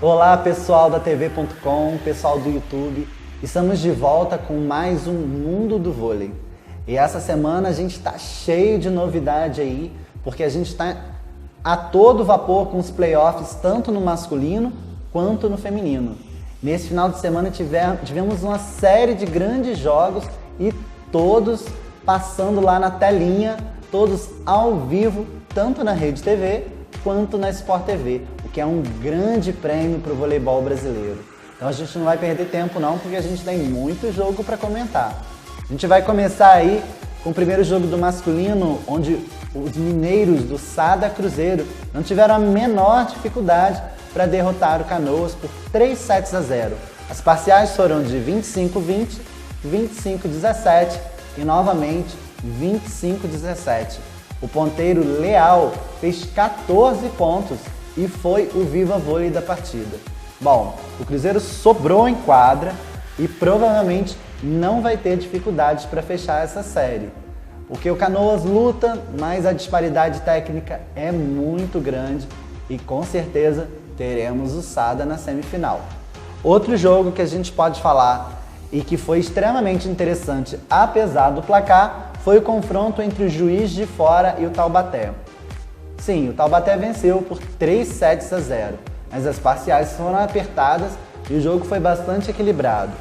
Olá pessoal da TV.com, pessoal do YouTube, estamos de volta com mais um Mundo do Vôlei. E essa semana a gente está cheio de novidade aí, porque a gente está a todo vapor com os playoffs, tanto no masculino quanto no feminino. Nesse final de semana tivemos uma série de grandes jogos e todos passando lá na telinha, todos ao vivo, tanto na Rede TV quanto na Sport TV, o que é um grande prêmio para o voleibol brasileiro. Então a gente não vai perder tempo não, porque a gente tem muito jogo para comentar. A gente vai começar aí com o primeiro jogo do masculino, onde os mineiros do Sada Cruzeiro não tiveram a menor dificuldade para derrotar o Canoas por 3-0. As parciais foram de 25-20, 25-17 e novamente 25-17. O ponteiro Leal fez 14 pontos e foi o viva vôlei da partida. Bom, o Cruzeiro sobrou em quadra e provavelmente não vai ter dificuldades para fechar essa série. Porque o Canoas luta, mas a disparidade técnica é muito grande e com certeza teremos o Sada na semifinal. Outro jogo que a gente pode falar e que foi extremamente interessante, apesar do placar, foi o confronto entre o Juiz de Fora e o Taubaté. Sim, o Taubaté venceu por 3-0, mas as parciais foram apertadas e o jogo foi bastante equilibrado.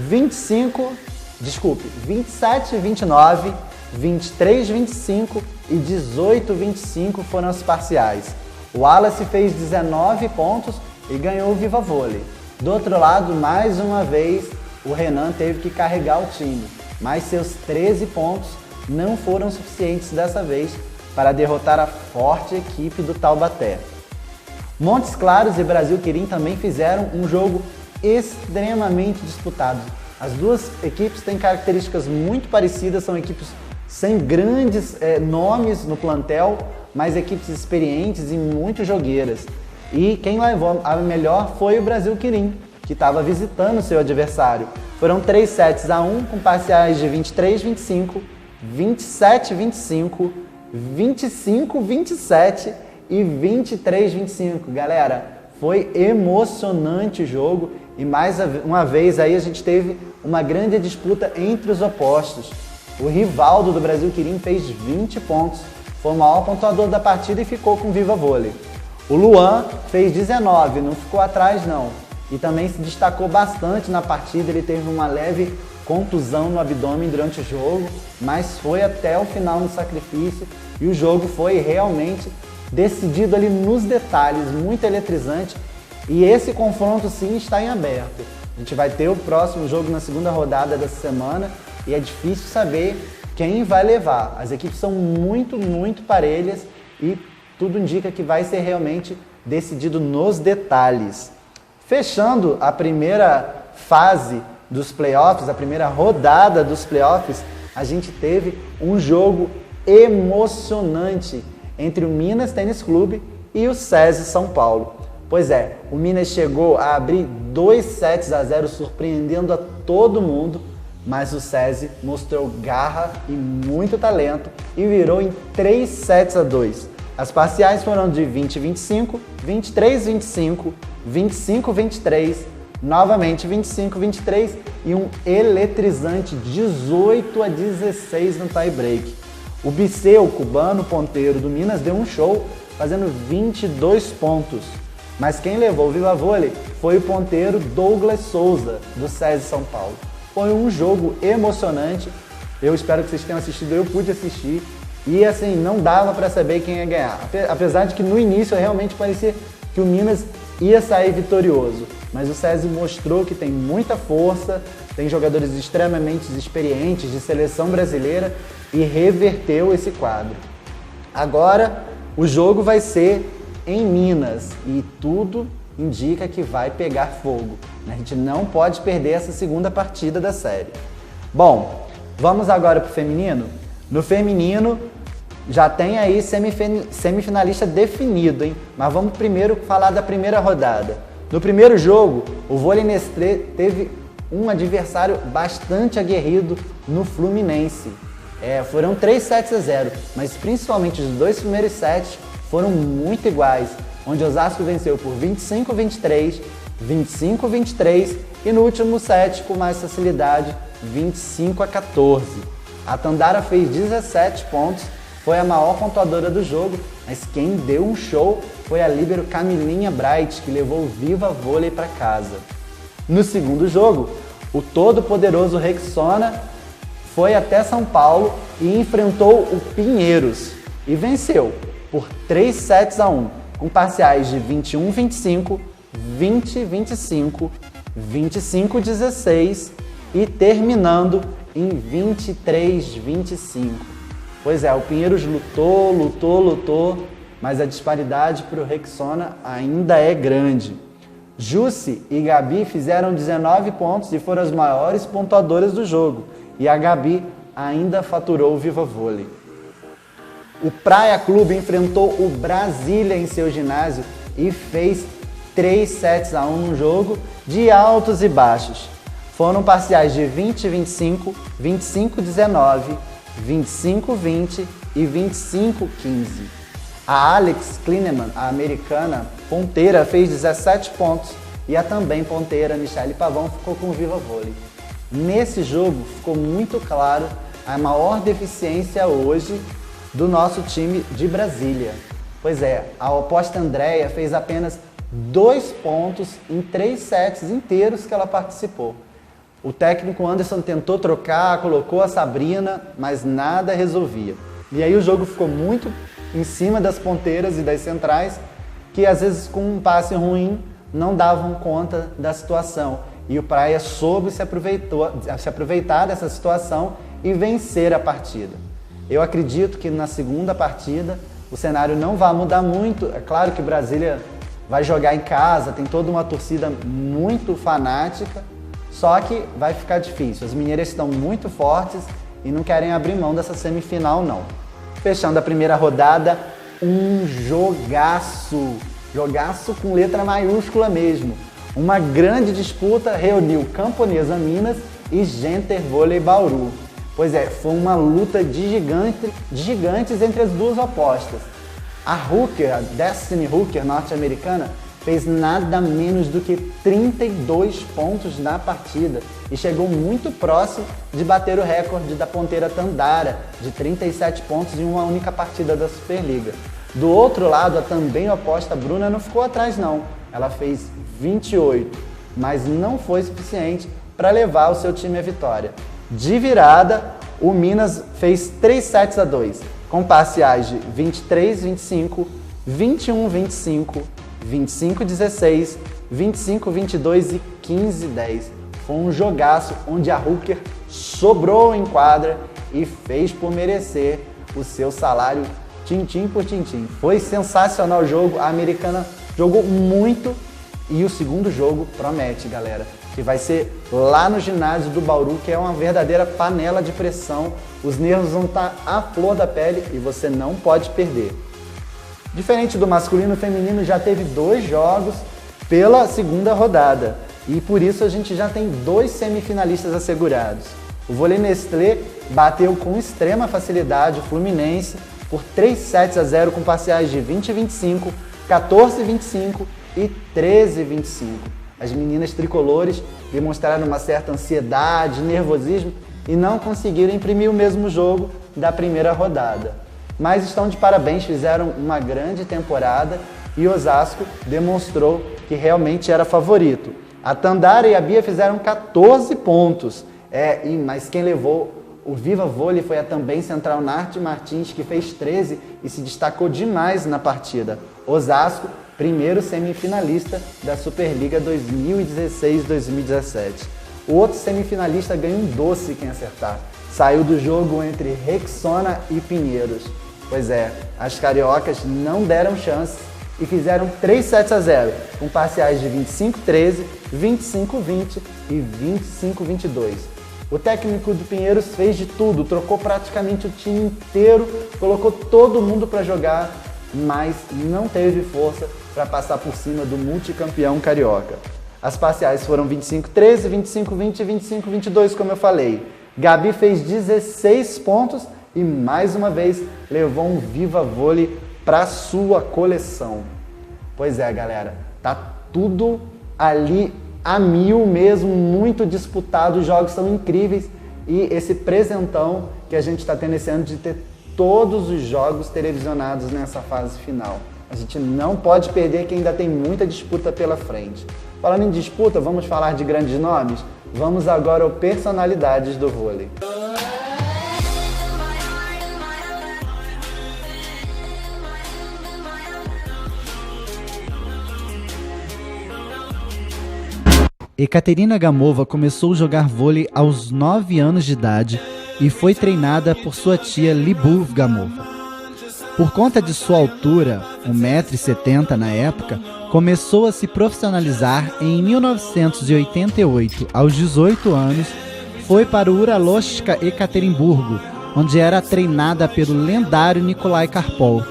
27-29, 23-25 e 18-25 foram as parciais. O Wallace fez 19 pontos e ganhou o Viva Vôlei. Do outro lado, mais uma vez, o Renan teve que carregar o time, mas seus 13 pontos não foram suficientes dessa vez para derrotar a forte equipe do Taubaté. Montes Claros e Brasil Quirim também fizeram um jogo extremamente disputado. As duas equipes têm características muito parecidas, são equipes sem grandes nomes no plantel, mas equipes experientes e muito jogueiras. E quem levou a melhor foi o Brasil Quirim, que estava visitando seu adversário. Foram 3-1 com parciais de 23-25, 27-25, 25-27 e 23-25. Galera, foi emocionante o jogo e mais uma vez aí a gente teve uma grande disputa entre os opostos. O Rivaldo do Brasil Quirim fez 20 pontos, foi o maior pontuador da partida e ficou com Viva Vôlei. O Luan fez 19, não ficou atrás não. E também se destacou bastante na partida, ele teve uma leve contusão no abdômen durante o jogo, mas foi até o final no sacrifício e o jogo foi realmente decidido ali nos detalhes, muito eletrizante, e esse confronto sim está em aberto. A gente vai ter o próximo jogo na segunda rodada dessa semana e é difícil saber quem vai levar. As equipes são muito parelhas e tudo indica que vai ser realmente decidido nos detalhes. Fechando a primeira fase dos playoffs, a primeira rodada dos playoffs, a gente teve um jogo emocionante entre o Minas Tênis Clube e o SESI São Paulo. Pois é, o Minas chegou a abrir 2-0, surpreendendo a todo mundo, mas o SESI mostrou garra e muito talento e virou em 3-2. As parciais foram de 20-25, 23-25, 25-23, novamente 25-23 e um eletrizante 18-16 no tie-break. O Bisseu, cubano ponteiro do Minas, deu um show fazendo 22 pontos. Mas quem levou o Viva Vôlei foi o ponteiro Douglas Souza, do SESI São Paulo. Foi um jogo emocionante, eu espero que vocês tenham assistido, eu pude assistir. E assim, não dava para saber quem ia ganhar. Apesar de que no início realmente parecia que o Minas ia sair vitorioso. Mas o SESI mostrou que tem muita força, tem jogadores extremamente experientes de seleção brasileira e reverteu esse quadro. Agora o jogo vai ser em Minas e tudo indica que vai pegar fogo. A gente não pode perder essa segunda partida da série. Bom, vamos agora para o feminino? No feminino já tem aí semifinalista definido, hein? Mas vamos primeiro falar da primeira rodada. No primeiro jogo, o Vôlei Nestlé teve um adversário bastante aguerrido no Fluminense. Foram 3-0, mas principalmente os dois primeiros sets foram muito iguais. onde Osasco venceu por 25-23, 25-23 e no último set, com mais facilidade, 25-14. A Tandara fez 17 pontos, foi a maior pontuadora do jogo, mas quem deu um show foi a líbero Camilinha Bright, que levou o Viva Vôlei para casa. No segundo jogo, o todo-poderoso Rexona foi até São Paulo e enfrentou o Pinheiros e venceu por 3-1, com parciais de 21-25, 20-25, 25-16 e terminando em 23-25. Pois é, o Pinheiros lutou, mas a disparidade para o Rexona ainda é grande. Jussi e Gabi fizeram 19 pontos e foram as maiores pontuadoras do jogo. E a Gabi ainda faturou o Viva Vôlei. O Praia Clube enfrentou o Brasília em seu ginásio e fez 3-1 no jogo de altos e baixos. Foram parciais de 20-25, 25-19, 25-20 e 25-15. A Alex Klineman, a americana ponteira, fez 17 pontos e a também ponteira Michele Pavão ficou com o Viva Vôlei. Nesse jogo ficou muito claro a maior deficiência hoje do nosso time de Brasília. Pois é, a oposta Andréia fez apenas 2 pontos em 3 sets inteiros que ela participou. O técnico Anderson tentou trocar, colocou a Sabrina, mas nada resolvia. E aí o jogo ficou muito em cima das ponteiras e das centrais, que às vezes com um passe ruim não davam conta da situação. E o Praia soube se aproveitar dessa situação e vencer a partida. Eu acredito que na segunda partida o cenário não vai mudar muito. É claro que Brasília vai jogar em casa, tem toda uma torcida muito fanática, só que vai ficar difícil. As mineiras estão muito fortes e não querem abrir mão dessa semifinal, não. Fechando a primeira rodada, um jogaço. Jogaço com letra maiúscula mesmo. Uma grande disputa reuniu Camponesa Minas e Genter Vôlei Bauru. Pois é, foi uma luta de gigantes entre as duas opostas. A Hooker, a Destiny Hooker norte-americana, fez nada menos do que 32 pontos na partida e chegou muito próximo de bater o recorde da ponteira Tandara, de 37 pontos em uma única partida da Superliga. Do outro lado, a também oposta Bruna não ficou atrás não, ela fez 28, mas não foi suficiente para levar o seu time à vitória. De virada, o Minas fez 3-2, com parciais de 23-25, 21-25, 25-16, 25-22 e 15-10. Foi um jogaço onde a Hooker sobrou em quadra e fez por merecer o seu salário tintim por tintim. Foi sensacional o jogo, a americana jogou muito e o segundo jogo promete, galera, que vai ser lá no ginásio do Bauru, que é uma verdadeira panela de pressão. Os nervos vão estar à flor da pele e você não pode perder. Diferente do masculino, o feminino já teve 2 jogos pela segunda rodada e por isso a gente já tem 2 semifinalistas assegurados. O Vôlei Nestlé bateu com extrema facilidade o Fluminense por 3-0 com parciais de 20-25, 14-25 e 13-25. As meninas tricolores demonstraram uma certa ansiedade, nervosismo e não conseguiram imprimir o mesmo jogo da primeira rodada. Mas estão de parabéns, fizeram uma grande temporada e Osasco demonstrou que realmente era favorito. A Tandara e a Bia fizeram 14 pontos, mas quem levou o Viva Vôlei foi a também central Nath Martins, que fez 13 e se destacou demais na partida. Osasco, primeiro semifinalista da Superliga 2016-2017. O outro semifinalista ganha um doce quem acertar. Saiu do jogo entre Rexona e Pinheiros. Pois é, as cariocas não deram chance e fizeram 3-0, com parciais de 25-13, 25-20 e 25-22. O técnico do Pinheiros fez de tudo, trocou praticamente o time inteiro, colocou todo mundo para jogar, mas não teve força para passar por cima do multicampeão carioca. As parciais foram 25-13, 25-20 e 25-22, como eu falei. Gabi fez 16 pontos e mais uma vez levou um Viva Vôlei para sua coleção. Pois é, galera, tá tudo ali a mil mesmo, muito disputado, os jogos são incríveis e esse presentão que a gente está tendo esse ano de ter todos os jogos televisionados nessa fase final. A gente não pode perder que ainda tem muita disputa pela frente. Falando em disputa, vamos falar de grandes nomes? Vamos agora ao personalidades do vôlei. Ekaterina Gamova começou a jogar vôlei aos 9 anos de idade e foi treinada por sua tia Lyubov Gamova. Por conta de sua altura, 1,70 m na época, começou a se profissionalizar em 1988. Aos 18 anos, foi para o Uralochka Ekaterimburgo, onde era treinada pelo lendário Nikolai Karpov.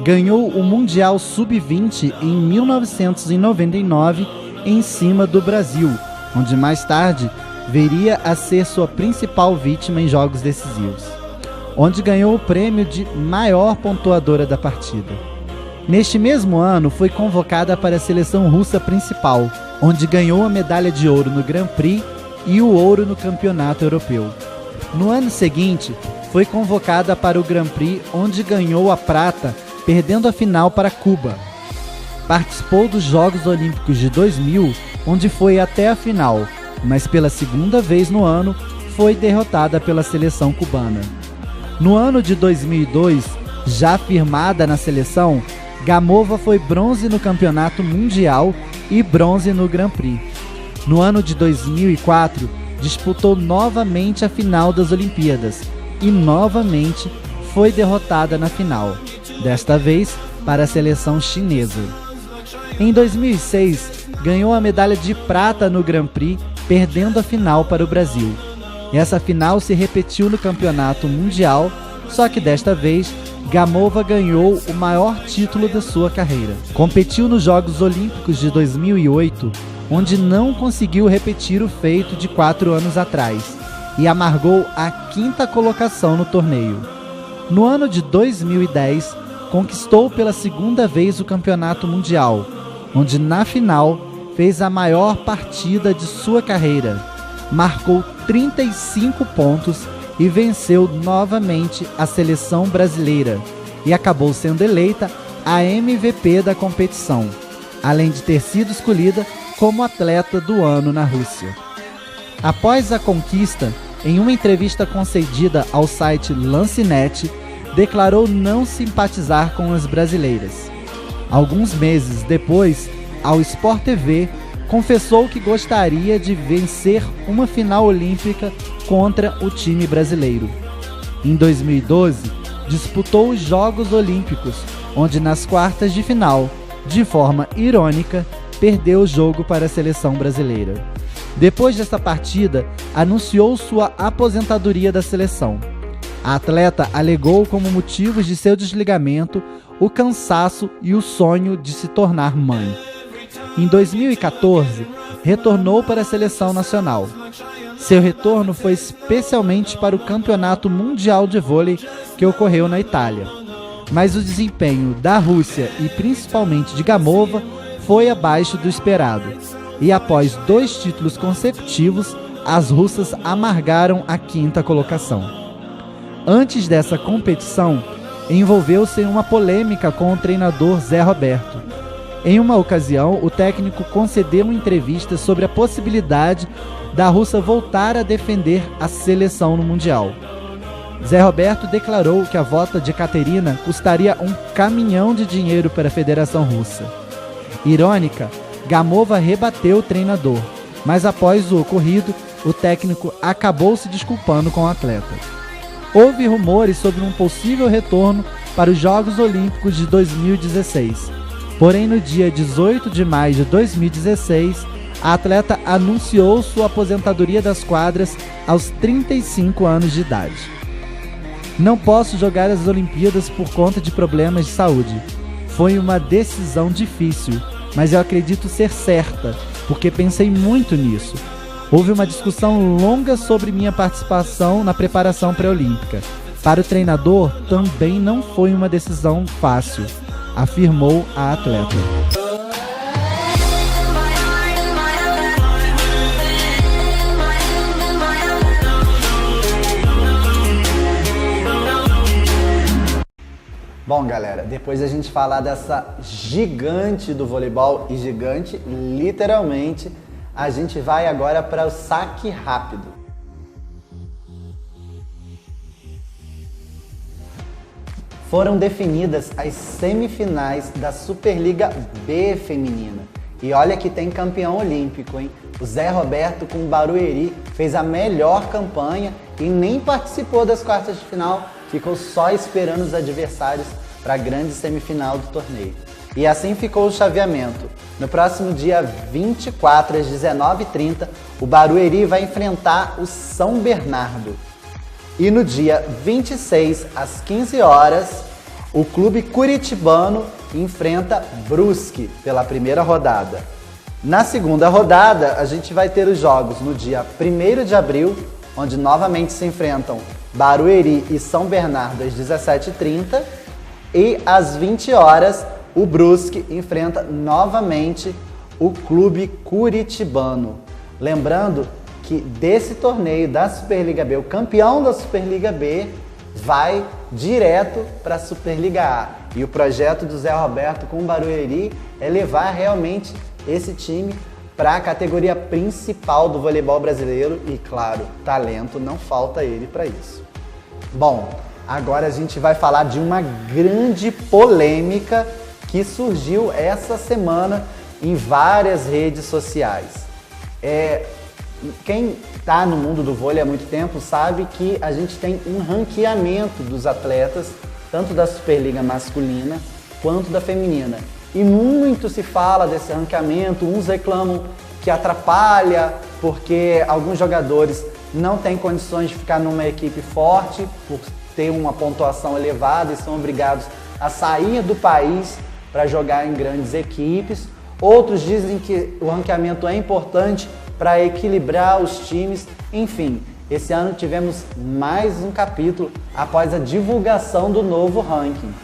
Ganhou o Mundial Sub-20 em 1999 em cima do Brasil, onde mais tarde viria a ser sua principal vítima em jogos decisivos, onde ganhou o prêmio de maior pontuadora da partida. Neste mesmo ano, foi convocada para a seleção russa principal, onde ganhou a medalha de ouro no Grand Prix e o ouro no Campeonato Europeu. No ano seguinte, foi convocada para o Grand Prix, onde ganhou a prata, perdendo a final para Cuba. Participou dos Jogos Olímpicos de 2000, onde foi até a final, mas pela segunda vez no ano, foi derrotada pela seleção cubana. No ano de 2002, já firmada na seleção, Gamova foi bronze no Campeonato Mundial e bronze no Grand Prix. No ano de 2004, disputou novamente a final das Olimpíadas e novamente foi derrotada na final, desta vez para a seleção chinesa. Em 2006, ganhou a medalha de prata no Grand Prix, perdendo a final para o Brasil. Essa final se repetiu no Campeonato Mundial, só que desta vez, Gamova ganhou o maior título da sua carreira. Competiu nos Jogos Olímpicos de 2008, onde não conseguiu repetir o feito de 4 anos atrás, e amargou a 5ª colocação no torneio. No ano de 2010, conquistou pela segunda vez o Campeonato Mundial, onde na final fez a maior partida de sua carreira, marcou 35 pontos e venceu novamente a seleção brasileira e acabou sendo eleita a MVP da competição, além de ter sido escolhida como atleta do ano na Rússia. Após a conquista, em uma entrevista concedida ao site Lance.net, declarou não simpatizar com as brasileiras. Alguns meses depois, ao Sport TV, confessou que gostaria de vencer uma final olímpica contra o time brasileiro. Em 2012, disputou os Jogos Olímpicos, onde nas quartas de final, de forma irônica, perdeu o jogo para a seleção brasileira. Depois dessa partida, anunciou sua aposentadoria da seleção. A atleta alegou como motivos de seu desligamento o cansaço e o sonho de se tornar mãe. Em 2014, retornou para a seleção nacional. Seu retorno foi especialmente para o Campeonato Mundial de Vôlei que ocorreu na Itália. Mas o desempenho da Rússia e principalmente de Gamova foi abaixo do esperado. E após 2 títulos consecutivos, as russas amargaram a 5ª colocação. Antes dessa competição, envolveu-se em uma polêmica com o treinador Zé Roberto. Em uma ocasião, o técnico concedeu uma entrevista sobre a possibilidade da Rússia voltar a defender a seleção no Mundial. Zé Roberto declarou que a volta de Ekaterina custaria um caminhão de dinheiro para a Federação Russa. Irônica, Gamova rebateu o treinador, mas após o ocorrido, o técnico acabou se desculpando com o atleta. Houve rumores sobre um possível retorno para os Jogos Olímpicos de 2016. Porém, no dia 18 de maio de 2016, a atleta anunciou sua aposentadoria das quadras aos 35 anos de idade. Não posso jogar as Olimpíadas por conta de problemas de saúde. Foi uma decisão difícil, mas eu acredito ser certa, porque pensei muito nisso. Houve uma discussão longa sobre minha participação na preparação pré-olímpica. Para o treinador, também não foi uma decisão fácil. afirmou a atleta. Bom, galera, depois da gente falar dessa gigante do voleibol, e gigante literalmente, a gente vai agora para o saque rápido. Foram definidas as semifinais da Superliga B feminina. E olha que tem campeão olímpico, hein? O Zé Roberto com o Barueri fez a melhor campanha e nem participou das quartas de final, ficou só esperando os adversários para a grande semifinal do torneio. E assim ficou o chaveamento. No próximo dia 24, às 19h30, o Barueri vai enfrentar o São Bernardo. E no dia 26, às 15 horas, o clube curitibano enfrenta Brusque pela primeira rodada. Na segunda rodada, a gente vai ter os jogos no dia 1º de abril, onde novamente se enfrentam Barueri e São Bernardo às 17h30, e às 20 horas o Brusque enfrenta novamente o clube curitibano. Lembrando que desse torneio da Superliga B, o campeão da Superliga B vai direto para a Superliga A. E o projeto do Zé Roberto com o Barueri é levar realmente esse time para a categoria principal do voleibol brasileiro e, claro, talento não falta ele para isso. Bom, agora a gente vai falar de uma grande polêmica que surgiu essa semana em várias redes sociais. Quem está no mundo do vôlei há muito tempo sabe que a gente tem um ranqueamento dos atletas, tanto da Superliga masculina quanto da feminina. E muito se fala desse ranqueamento, uns reclamam que atrapalha porque alguns jogadores não têm condições de ficar numa equipe forte por ter uma pontuação elevada e são obrigados a sair do país para jogar em grandes equipes. Outros dizem que o ranqueamento é importante para equilibrar os times. Enfim, esse ano tivemos mais um capítulo após a divulgação do novo ranking.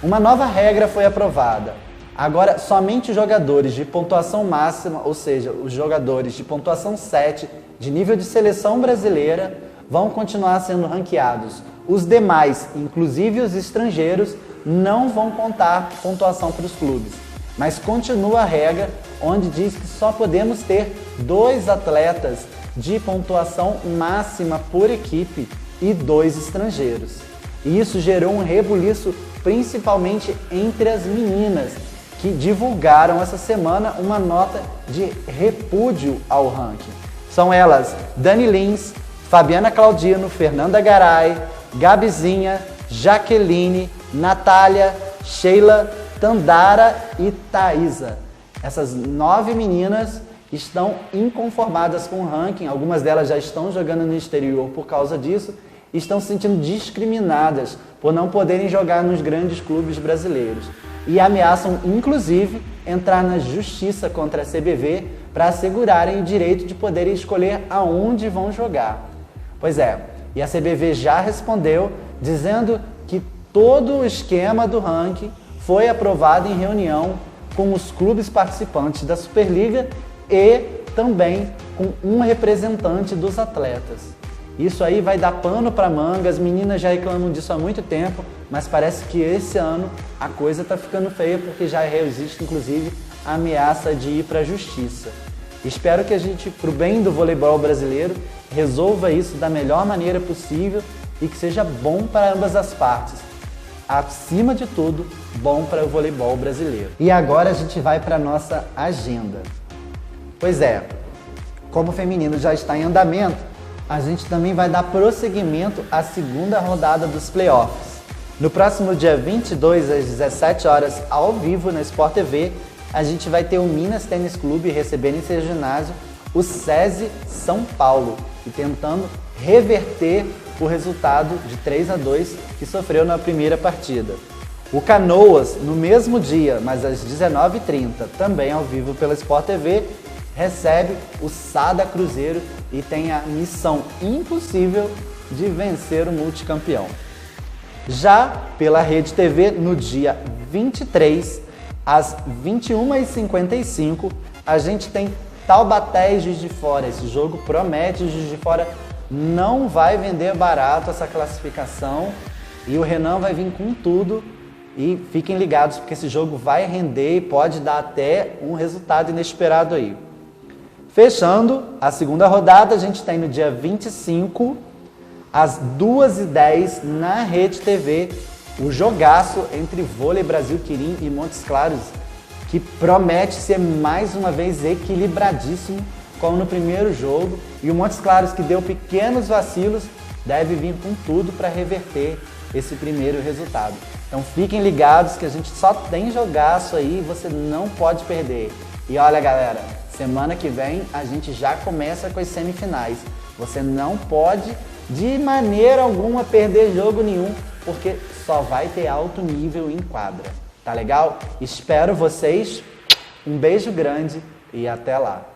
Uma nova regra foi aprovada. Agora, somente os jogadores de pontuação máxima, ou seja, os jogadores de pontuação 7 de nível de seleção brasileira, vão continuar sendo ranqueados. Os demais, inclusive os estrangeiros, não vão contar pontuação para os clubes. Mas continua a regra, onde diz que só podemos ter 2 atletas de pontuação máxima por equipe e 2 estrangeiros. E isso gerou um rebuliço principalmente entre as meninas, que divulgaram essa semana uma nota de repúdio ao ranking. São elas Dani Lins, Fabiana Claudino, Fernanda Garay, Gabizinha, Jaqueline, Natália, Sheila, Tandara e Thaisa. Essas 9 meninas estão inconformadas com o ranking, algumas delas já estão jogando no exterior por causa disso, e estão se sentindo discriminadas por não poderem jogar nos grandes clubes brasileiros. E ameaçam, inclusive, entrar na justiça contra a CBV para assegurarem o direito de poderem escolher aonde vão jogar. Pois é, e a CBV já respondeu dizendo que todo o esquema do ranking foi aprovado em reunião com os clubes participantes da Superliga e também com um representante dos atletas. Isso aí vai dar pano para manga, as meninas já reclamam disso há muito tempo, mas parece que esse ano a coisa está ficando feia porque já existe inclusive a ameaça de ir para a justiça. Espero que a gente, para o bem do voleibol brasileiro, resolva isso da melhor maneira possível e que seja bom para ambas as partes. Acima de tudo, bom para o voleibol brasileiro. E agora a gente vai para a nossa agenda. Pois é, como o feminino já está em andamento, a gente também vai dar prosseguimento à segunda rodada dos playoffs. No próximo dia 22, às 17 horas, ao vivo na Sport TV, a gente vai ter o Minas Tênis Clube recebendo em seu ginásio o SESI São Paulo e tentando reverter o resultado de 3-2 que sofreu na primeira partida. O Canoas, no mesmo dia, mas às 19h30, também ao vivo pela Sport TV, recebe o Sada Cruzeiro e tem a missão impossível de vencer o multicampeão. Já pela Rede TV, no dia 23, às 21h55, a gente tem Taubaté e Juiz de Fora. Esse jogo promete, o Juiz de Fora não vai vender barato essa classificação e o Renan vai vir com tudo. E fiquem ligados porque esse jogo vai render e pode dar até um resultado inesperado aí. Fechando a segunda rodada, a gente tem no dia 25, às 2h10, na Rede TV, o jogaço entre Vôlei Brasil Quirim e Montes Claros, que promete ser mais uma vez equilibradíssimo, como no primeiro jogo. E o Montes Claros, que deu pequenos vacilos, deve vir com tudo para reverter esse primeiro resultado. Então fiquem ligados que a gente só tem jogaço aí, você não pode perder. E olha, galera, semana que vem a gente já começa com as semifinais. Você não pode de maneira alguma perder jogo nenhum, porque só vai ter alto nível em quadra. Tá legal? Espero vocês. Um beijo grande e até lá.